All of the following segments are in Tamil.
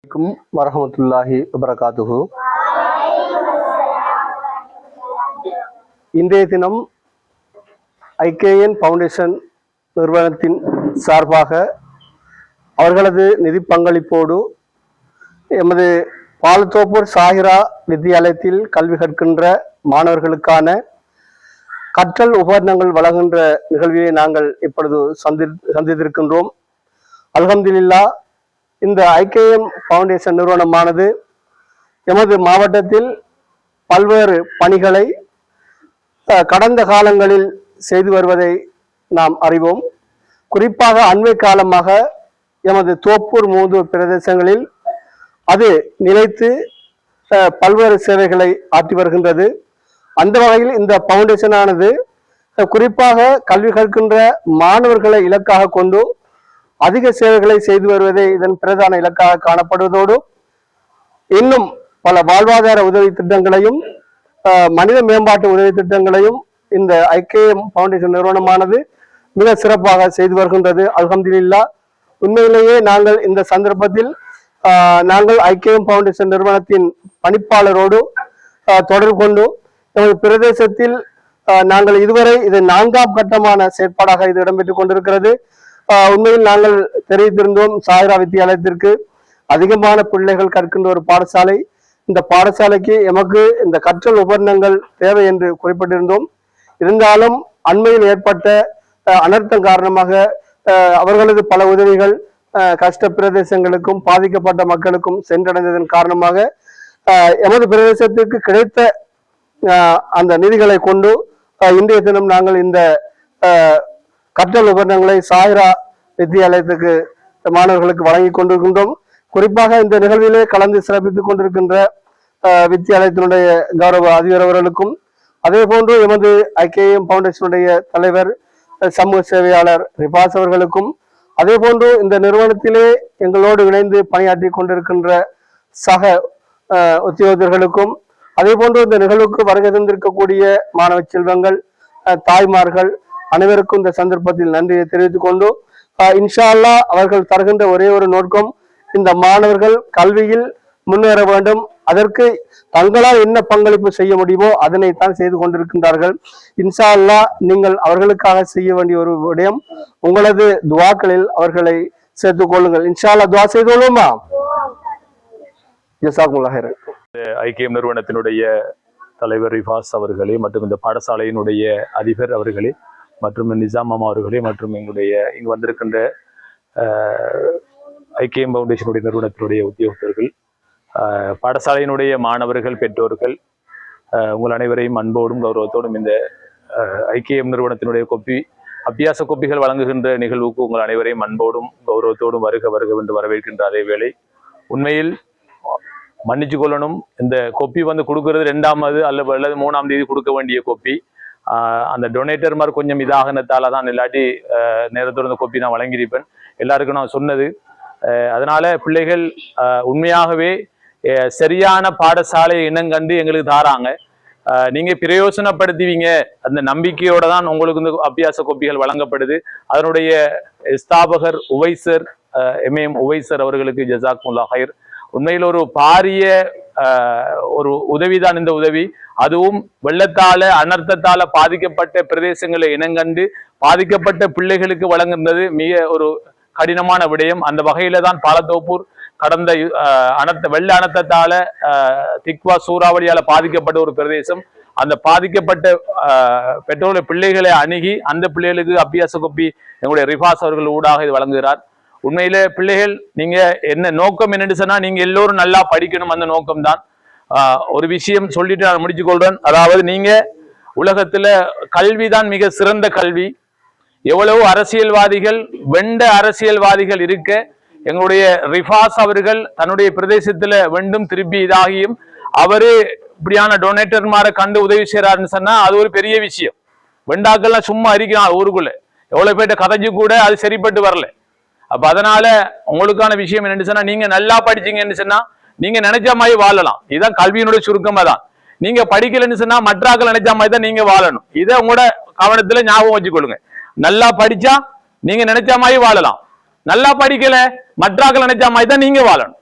அலைக்கும் வரஹ்மத்துல்லாஹி வபரகாத்துஹு. இன்றைய தினம் ஐகேஎன் ஃபவுண்டேஷன் நிறுவனத்தின் சார்பாக அவர்களது நிதி பங்களிப்போடு எமது பாலத்தோப்பூர் சாஹிரா வித்தியாலயத்தில் கல்வி கற்கின்ற மாணவர்களுக்கான கற்றல் உபகரணங்கள் வழங்குகின்ற நிகழ்வினை நாங்கள் இப்பொழுது சந்தித்திருக்கின்றோம். அல்ஹம்துலில்லாஹ், இந்த ஐகேஎம் ஃபவுண்டேஷன் நிறுவனமானது எமது மாவட்டத்தில் பல்வேறு பணிகளை கடந்த காலங்களில் செய்து வருவதை நாம் அறிவோம். குறிப்பாக அண்மை காலமாக எமது தோப்பூர் மூதூர் பிரதேசங்களில் அது நிலைத்து பல்வேறு சேவைகளை ஆற்றி வருகின்றது. அந்த வகையில் இந்த ஃபவுண்டேஷனானது குறிப்பாக கல்வி கற்கின்ற மாணவர்களை இலக்காக கொண்டு அதிக சேவைகளை செய்து வருவதே இதன் பிரதான இலக்காக காணப்படுவதோடு இன்னும் பல வாழ்வாதார உதவி திட்டங்களையும் மனித மேம்பாட்டு உதவி திட்டங்களையும் இந்த ஐகேஎம் ஃபவுண்டேஷன் நிறுவனமானது மிக சிறப்பாக செய்து வருகின்றது. அல்ஹம்துலில்லாஹ், உண்மையிலேயே நாங்கள் இந்த சந்தர்ப்பத்தில் நாங்கள் ஐகேஎம் ஃபவுண்டேஷன் நிறுவனத்தின் பணிப்பாளரோடு தொடர்பு கொண்டு எமது பிரதேசத்தில் நாங்கள் இதுவரை இது 4ஆம் கட்டமான செயற்பாடாக இது இடம்பெற்றுக் கொண்டிருக்கிறது. உண்மையில் நாங்கள் தெரிவித்திருந்தோம், சாஹிரா வித்தியாலயத்திற்கு அதிகமான பிள்ளைகள் கற்கின்ற ஒரு பாடசாலை. இந்த பாடசாலைக்கு எமக்கு இந்த கற்றல் உபகரணங்கள் தேவை என்று குறிப்பிட்டிருந்தோம். இருந்தாலும் அண்மையில் ஏற்பட்ட அனர்த்தம் காரணமாக அவர்களது பல உதவிகள் கஷ்ட பிரதேசங்களுக்கும் பாதிக்கப்பட்ட மக்களுக்கும் சென்றடைந்ததன் காரணமாக எமது பிரதேசத்திற்கு கிடைத்த அந்த நிதிகளை கொண்டு இன்றைய தினம் நாங்கள் இந்த கற்றல் உபகரணங்களை சாஹிரா வித்தியாலயத்துக்கு மாணவர்களுக்கு வழங்கி கொண்டிருக்கின்றோம். குறிப்பாக இந்த நிகழ்விலே கலந்து சிறப்பித்துக் கொண்டிருக்கின்ற வித்தியாலயத்தினுடைய கௌரவ அதிபர் அவர்களுக்கும், அதே போன்று எமது ஐகேஎம் ஃபவுண்டேஷனுடைய தலைவர் சமூக சேவையாளர் ரிபாஸ் அவர்களுக்கும், அதே போன்று இந்த நிறுவனத்திலே எங்களோடு இணைந்து பணியாற்றி கொண்டிருக்கின்ற சக உத்தியோகர்களுக்கும், அதே போன்று இந்த நிகழ்வுக்கு வருகை தந்திருக்கக்கூடிய மாணவ செல்வங்கள், தாய்மார்கள் அனைவருக்கும் இந்த சந்தர்ப்பத்தில் நன்றியை தெரிவித்துக் கொண்டு, இன்ஷா அல்லாஹ் அவர்கள் தருகின்ற ஒரே ஒரு நோக்கம், இந்த மாணவர்கள் கல்வியில் முன்னேற வேண்டும். அதற்கு தங்களால் என்ன பங்களிப்பு செய்ய முடியுமோ அதனைத்தான் செய்து கொண்டிருக்கின்றார்கள். இன்ஷா அல்லாஹ் நீங்கள் அவர்களுக்காக செய்ய வேண்டிய ஒரு விடயம், உங்களது துவாக்களில் அவர்களை சேர்த்துக் கொள்ளுங்கள். இன்ஷா அல்லாஹ் துவா செய்து கொள்வோமா? ஜஸாக்குமுல்லாஹ் ஹைரன். ஐகேஎம் நிறுவனத்தினுடைய தலைவர் ரிஃபாஸ் அவர்களே மற்றும் இந்த பாடசாலையினுடைய அதிபர் அவர்களே மற்றும் நிசாம் மாமா அவர்களே மற்றும் எங்களுடைய இங்கு வந்திருக்கின்ற ஐகேஎம் ஃபவுண்டேஷனுடைய நிறுவனத்தினுடைய உத்தியோகத்தர்கள், பாடசாலையினுடைய மாணவர்கள், பெற்றோர்கள், உங்கள் அனைவரையும் அன்போடும் கௌரவத்தோடும் இந்த ஐகேஎம் நிறுவனத்தினுடைய அபியாச கோப்பிகள் வழங்குகின்ற நிகழ்வுக்கு உங்கள் அனைவரையும் அன்போடும் கௌரவத்தோடும் வருக வருக என்று வரவேற்கின்ற அதே வேளை, உண்மையில் மன்னிச்சு கொள்ளணும், இந்த கொப்பி வந்து கொடுக்கறது 2ஆவது அல்லது 3ஆம் தேதி கொடுக்க வேண்டிய கொப்பி. அந்த டொனேட்டர் மாதிரி கொஞ்சம் இதாகனத்தால தான் இல்லாட்டி நேரத்தோடு இந்த கொப்பி நான் வழங்கியிருப்பேன். எல்லாருக்கும் நான் சொன்னது. அதனால பிள்ளைகள் உண்மையாகவே சரியான பாடசாலை இனங்கண்டு எங்களுக்கு தாராங்க. நீங்க பிரயோசனப்படுத்துவீங்க அந்த நம்பிக்கையோட தான் உங்களுக்கு இந்த அபியாச கோப்பிகள் வழங்கப்படுது. அதனுடைய ஸ்தாபகர் உவைசர் எம்ஏஎம் உவைசர் அவர்களுக்கு ஜஸாக்குமுல்லாஹ் ஹைர். உண்மையில் ஒரு பாரிய ஒரு உதவிதான் இந்த உதவி. அதுவும் வெள்ளத்தால அனர்த்தத்தால பாதிக்கப்பட்ட பிரதேசங்களை இனங்கண்டு பாதிக்கப்பட்ட பிள்ளைகளுக்கு வழங்குகிறது மிக ஒரு கடினமான விடயம். அந்த வகையில தான் பாலத்தோப்பூர் கடந்த வெள்ள அனர்த்தத்தால திக்வா சூறாவளியால பாதிக்கப்பட்ட ஒரு பிரதேசம். அந்த பாதிக்கப்பட்ட பெற்றோர் பிள்ளைகளை அணுகி அந்த பிள்ளைகளுக்கு அபியாச கோப்பி எங்களுடைய ரிஃபாஸ் அவர்கள் ஊடாக இது வழங்குகிறார். உண்மையில பிள்ளைகள் நீங்க என்ன நோக்கம் என்னன்னு சொன்னா, நீங்க எல்லோரும் நல்லா படிக்கணும். அந்த நோக்கம் தான். ஒரு விஷயம் சொல்லிட்டு நான் முடிச்சு கொள்றேன். அதாவது நீங்க உலகத்துல கல்விதான் மிக சிறந்த கல்வி. எவ்வளவு அரசியல்வாதிகள் வெண்ட அரசியல்வாதிகள் இருக்க, எங்களுடைய ரிஃபாஸ் அவர்கள் தன்னுடைய பிரதேசத்துல வெண்டும் திருப்பி இதாகியும் அவரு இப்படியான டொனேட்டர்மார கண்டு உதவி செய்யறாருன்னு சொன்னா அது ஒரு பெரிய விஷயம். வெண்டாக்கள்லாம் சும்மா இருக்கிறான் ஊருக்குள்ள, எவ்வளவு பேர்ட்ட கதைஞ்சு கூட அது சரிப்பட்டு வரல. அப்ப அதனால உங்களுக்கான விஷயம் என்னன்னு சொன்னா, நீங்க நல்லா படிச்சீங்கன்னு சொன்னா நீங்க நினைச்ச மாதிரி வாழலாம். இதுதான் கல்வியினுடைய சுருக்கமா தான். நீங்க படிக்கலன்னு சொன்னா மற்றாக்கள் நினைச்ச மாதிரி தான் நீங்க வாழணும். இதை உங்களோட கவனத்துல ஞாபகம் வச்சுக்கொள்ளுங்க. நல்லா படிச்சா நீங்க நினைச்ச மாதிரி வாழலாம், நல்லா படிக்கல மற்றாக்கள் நினைச்ச மாதிரி தான் நீங்க வாழணும்.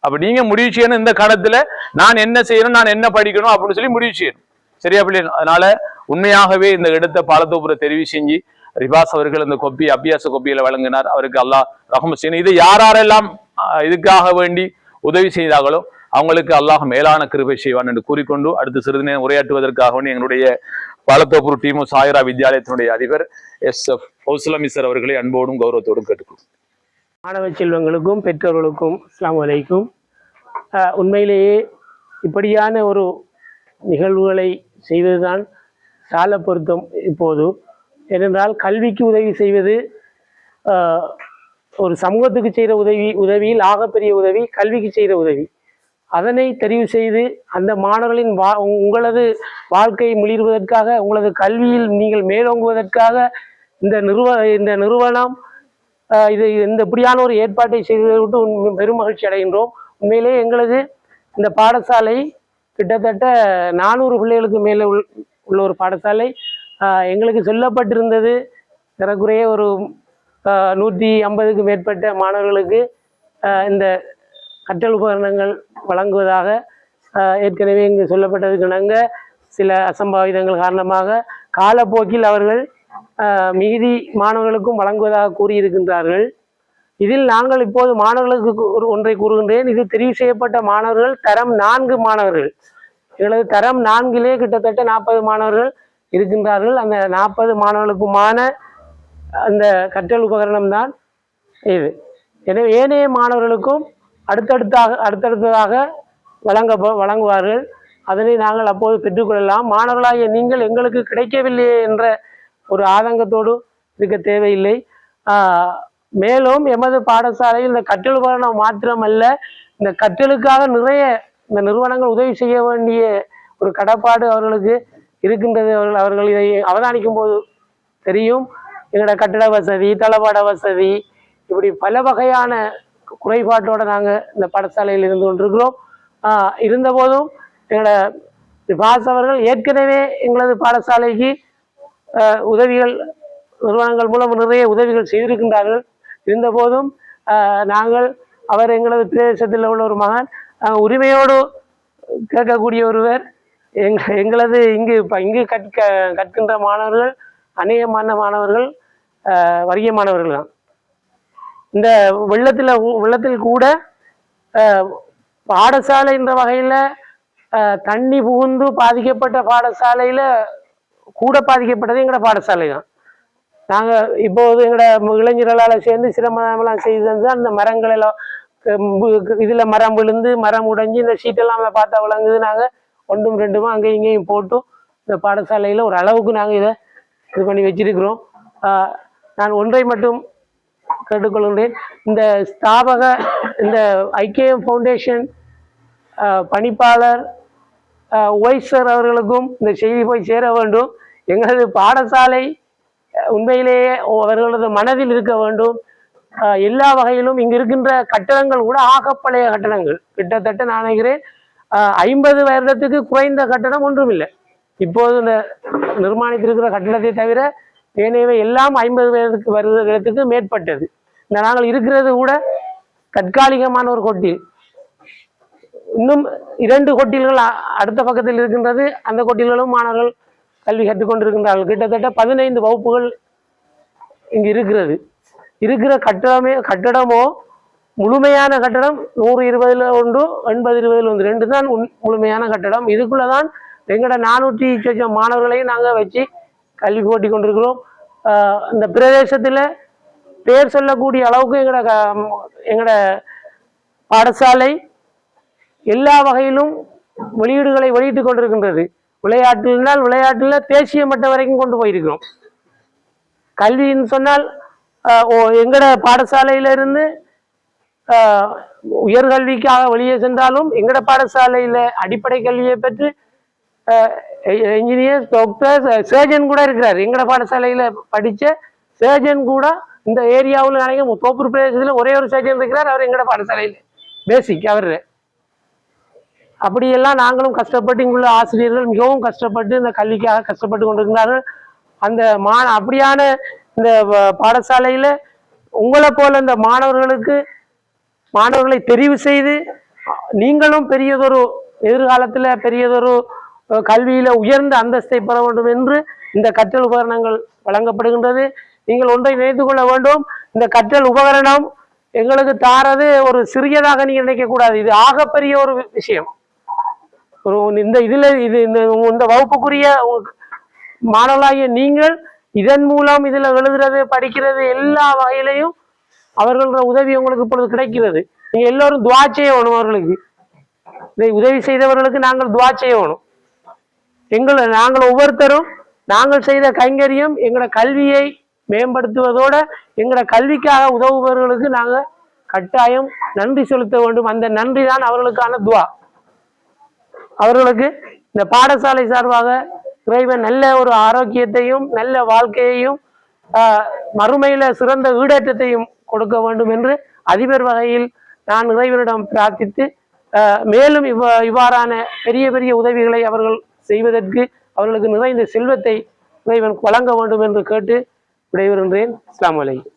அப்ப நீங்க முடிவு செய்யணும் இந்த காலத்துல நான் என்ன செய்யணும், நான் என்ன படிக்கணும் அப்படின்னு சொல்லி முடிவு செய்யணும். சரியா பிள்ளைங்க? அதனால உண்மையாகவே இந்த இடத்த பாலத்தோப்புரை தெரிவு செஞ்சு ரிபாஸ் அவர்கள் இந்த கொப்பி அபியாச கொப்பியில வழங்கினார். அவருக்கு அல்லாஹ் ரஹ்மத் செய்யணும். இது யாரெல்லாம் இதுக்காக வேண்டி உதவி செய்தார்களோ அவங்களுக்கு அல்லாஹ் மேலான கிருபை செய்வான் என்று கூறிக்கொண்டு அடுத்து சிறிது நேரம் உரையாற்றுவதற்காக வேண்டி எங்களுடைய பாலத்தோப்பூர் டீமு சாயிரா வித்யாலயத்தினுடைய அதிபர் எஸ்.எஃப். ஃபௌசுல் மிஸ்ர் அவர்களை அன்போடும் கௌரவத்தோடும் கேட்டுக்கொள்கிறோம். மாணவ செல்வங்களுக்கும் பெற்றோர்களுக்கும் அஸ்ஸலாமு அலைக்கும். உண்மையிலேயே இப்படியான ஒரு நிகழ்வுகளை செய்வதுதான் சால பொருத்தம். இப்போது ஏனென்றால் கல்விக்கு உதவி செய்வது ஒரு சமூகத்துக்கு செய்கிற உதவியில் ஆகப்பெரிய உதவி கல்விக்கு செய்கிற உதவி. அதனை தெரிவு செய்து அந்த மாணவர்களின் உங்களது வாழ்க்கையை மிளிர்வதற்காக, உங்களது கல்வியில் நீங்கள் மேலோங்குவதற்காக இந்த நிறுவனம் இது இப்படியான ஒரு ஏற்பாட்டை செய்ததை விட்டு பெரும் மகிழ்ச்சி அடைகின்றோம். உண்மையிலே எங்களது இந்த பாடசாலை கிட்டத்தட்ட 400 பிள்ளைகளுக்கு மேலே உள்ள ஒரு பாடசாலை. எங்களுக்கு சொல்லப்பட்டிருந்தது ஏறக்குறைய ஒரு 150க்கு மேற்பட்ட மாணவர்களுக்கு இந்த கற்றல் உபகரணங்கள் வழங்குவதாக ஏற்கனவே இங்கு சொல்லப்பட்டதுக்கு இணங்க சில அசம்பாவிதங்கள் காரணமாக காலப்போக்கில் அவர்கள் மீதி மாணவர்களுக்கும் வழங்குவதாக கூறியிருக்கின்றார்கள். இதில் நாங்கள் இப்போது மாணவர்களுக்கு ஒன்றை கூறுகின்றேன். இது தெரிவு செய்யப்பட்ட மாணவர்கள் தரம் 4 மாணவர்கள். எங்களது தரம் 4லே கிட்டத்தட்ட 40 மாணவர்கள் இருக்கின்றார்கள். அந்த 40 மாணவர்களுக்குமான அந்த கற்றல் உபகரணம் தான் இது. எனவே ஏனைய மாணவர்களுக்கும் அடுத்தடுத்ததாக வழங்குவார்கள். அதனை நாங்கள் அப்போது பெற்றுக்கொள்ளலாம். மாணவர்களாகிய நீங்கள் எங்களுக்கு கிடைக்கவில்லையே என்ற ஒரு ஆதங்கத்தோடு இருக்க தேவையில்லை. மேலும் எமது பாடசாலையில் இந்த கற்றல் உபகரணம் மாத்திரமல்ல, இந்த கற்றலுக்காக நிறைய இந்த நிறுவனங்கள் உதவி செய்ய வேண்டிய ஒரு கடப்பாடு அவர்களுக்கு இருக்கின்றது. அவர்கள் இதை அவதானிக்கும் போது தெரியும். எங்களோட கட்டட வசதி, தளபாட வசதி, இப்படி பல வகையான குறைபாட்டோடு நாங்கள் இந்த பாடசாலையில் இருந்து கொண்டிருக்கிறோம். இருந்தபோதும் எங்களோட ரிபாஸ் அவர்கள் ஏற்கனவே எங்களது பாடசாலைக்கு உதவிகள் நிறுவனங்கள் மூலம் நிறைய உதவிகள் செய்திருக்கின்றார்கள். இருந்தபோதும் நாங்கள் அவர் எங்களது பிரதேசத்தில் உள்ள ஒரு மகன் உரிமையோடு கேட்கக்கூடிய ஒருவர். எங்களது இங்கு கற்கின்ற மாணவர்கள் அநேகமான மாணவர்கள் வறிய மாணவர்கள் தான். இந்த வெள்ளத்தில் கூட பாடசாலை என்ற வகையில் தண்ணி புகுந்து பாதிக்கப்பட்ட பாடசாலையில் கூட பாதிக்கப்பட்டது எங்களோட பாடசாலை தான். நாங்கள் இப்போது எங்களோட இளைஞர்களால் சேர்ந்து சிரமம்லாம் செய்து தந்து அந்த மரங்கள் எல்லாம் இதில் மரம் விழுந்து மரம் உடைஞ்சி இந்த சீட்டெல்லாம் பார்த்தா விளங்குது. நாங்கள் 1 2 அங்கேயும் இங்கேயும் போட்டும் இந்த பாடசாலையில் ஒரு அளவுக்கு நாங்கள் இதை இது பண்ணி வச்சிருக்கிறோம். நான் ஒன்றை மட்டும் கேட்டுக்கொள்கின்றேன். இந்த இந்த ஐகேஎம் ஃபவுண்டேஷன் பணிப்பாளர் ஒய்சர் அவர்களுக்கும் இந்த செய்தி போய் சேர வேண்டும். எங்களது பாடசாலை உண்மையிலேயே அவர்களது மனதில் இருக்க வேண்டும். எல்லா வகையிலும் இங்கு இருக்கின்ற கட்டடங்கள் கூட ஆகப்பழைய கட்டடங்கள். கிட்டத்தட்ட நான் நினைக்கிறேன் 50 வருடத்துக்கு குறைந்த கட்டடம் ஒன்றும் இல்லை. இப்போது இந்த நிர்மாணித்திருக்கிற கட்டடத்தை தவிர ஏனையவை எல்லாம் 50 வருடத்துக்கு மேற்பட்டது. இந்த நாங்கள் இருக்கிறது கூட தற்காலிகமான ஒரு கொட்டில். இன்னும் 2 கொட்டில்கள் அடுத்த பக்கத்தில் இருக்கின்றது. அந்த கொட்டில்களும் மாணவர்கள் கல்வி கற்றுக்கொண்டிருக்கின்றார்கள். கிட்டத்தட்ட 15 வகுப்புகள் இங்கு இருக்கிறது. இருக்கிற கட்டடமோ முழுமையான கட்டடம் 100-20 ஒன்று, 80-20 ஒன்று, 2 தான் முழுமையான கட்டடம். இதுக்குள்ளதான் எங்களோட 400 மாணவர்களையும் நாங்கள் வச்சு கல்வி போட்டி கொண்டிருக்கிறோம். இந்த பிரதேசத்தில் பேர் சொல்லக்கூடிய அளவுக்கு எங்களோட பாடசாலை எல்லா வகையிலும் வெளியீடுகளை வெளியிட்டு கொண்டிருக்கின்றது. விளையாட்டில் தேசிய மட்டம் வரைக்கும் கொண்டு போயிருக்கிறோம். கல்வின்னு சொன்னால் எங்களோட பாடசாலையிலிருந்து உயர்கல்விக்காக வெளியே சென்றாலும் எங்களோட பாடசாலையில் அடிப்படை கல்வியை பெற்று என்ஜினியர், டாக்டர், சர்ஜன் கூட இருக்கிறார். எங்களோட பாடசாலையில் படித்த சர்ஜன் கூட இந்த ஏரியாவில் நினைக்க தோப்பூர் பிரதேசத்தில் ஒரே ஒரு சர்ஜன் இருக்கிறார். அவர் எங்களோட பாடசாலையில் பேசிக் அவர். அப்படியெல்லாம் நாங்களும் கஷ்டப்பட்டு இங்குள்ள ஆசிரியர்கள் மிகவும் கஷ்டப்பட்டு இந்த கல்விக்காக கஷ்டப்பட்டு கொண்டிருக்கிறார்கள். அந்த அப்படியான இந்த பாடசாலையில் உங்களை போல இந்த மாணவர்களை தெரிவு செய்து நீங்களும் பெரியதொரு எதிர்காலத்தில் பெரியதொரு கல்வியில உயர்ந்த அந்தஸ்தை பெற வேண்டும் என்று இந்த கற்றல் உபகரணங்கள் வழங்கப்படுகின்றது. நீங்கள் ஒன்றை நினைத்து கொள்ள வேண்டும், இந்த கற்றல் உபகரணம் எங்களுக்கு தாரது ஒரு சிறியதாக நீங்க நினைக்க கூடாது. இது ஆகப்பெரிய ஒரு விஷயம். ஒரு இந்த இதுல இது இந்த வகுப்புக்குரிய மாணவர்களாகிய நீங்கள் இதன் மூலம் இதுல எழுதுறது படிக்கிறது எல்லா வகையிலையும் அவர்களோட உதவி உங்களுக்கு இப்பொழுது கிடைக்கிறது. நீங்க எல்லோரும் துவா செய்யணும். அவர்களுக்கு இதை உதவி செய்தவர்களுக்கு நாங்கள் துவா செய்யணும். நாங்கள் ஒவ்வொருத்தரும் நாங்கள் செய்த கைங்கரியம் எங்களோட கல்வியை மேம்படுத்துவதோட எங்களோட கல்விக்காக உதவுபவர்களுக்கு நாங்கள் கட்டாயம் நன்றி செலுத்த வேண்டும். அந்த நன்றி தான் அவர்களுக்கான துவா. அவர்களுக்கு இந்த பாடசாலை சார்பாக இறைவன் நல்ல ஒரு ஆரோக்கியத்தையும் நல்ல வாழ்க்கையையும் மறுமையில சிறந்த ஈடேற்றத்தையும் கொடுக்க வேண்டும் என்று அதிபர் வகையில் நான் இறைவனிடம் பிரார்த்தித்து மேலும் இவ்வாறான பெரிய பெரிய உதவிகளை அவர்கள் செய்வதற்கு அவர்களுக்கு நிறைந்த செல்வத்தை இறைவன் வழங்க வேண்டும் என்று கேட்டு விடைபெறுகின்றேன். அஸ்ஸலாமு அலைக்கும்.